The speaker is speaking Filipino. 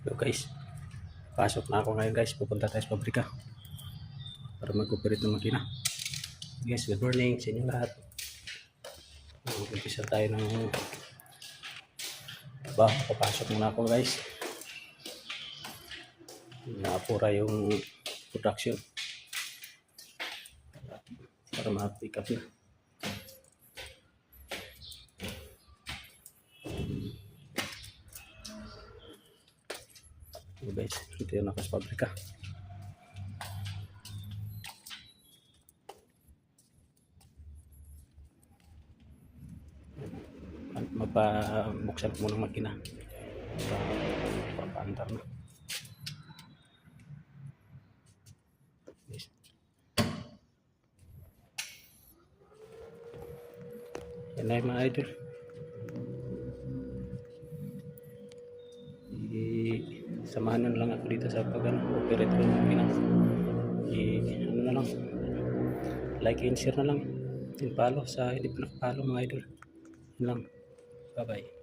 So guys, pasok na ako ngayon guys. Pupunta tayo sa pabrika para mag-operate ng makina. Guys, good morning sa inyo lahat. Mag-umpisa tayo ng trabaho. Papasok muna ako guys. Naapura yung production para ma-pick up na. So guys, ito yung nakas pabrika. Magpabuksan ko muna ng makina para papaandar na. Yes. Yan na yung mga idol. Samahan nyo na lang ako dito sa pag-operate ko ng makina. Ano na lang, like and share na lang, and follow sa hindi pa nakapollow mga idol. Yun lang. Bye bye.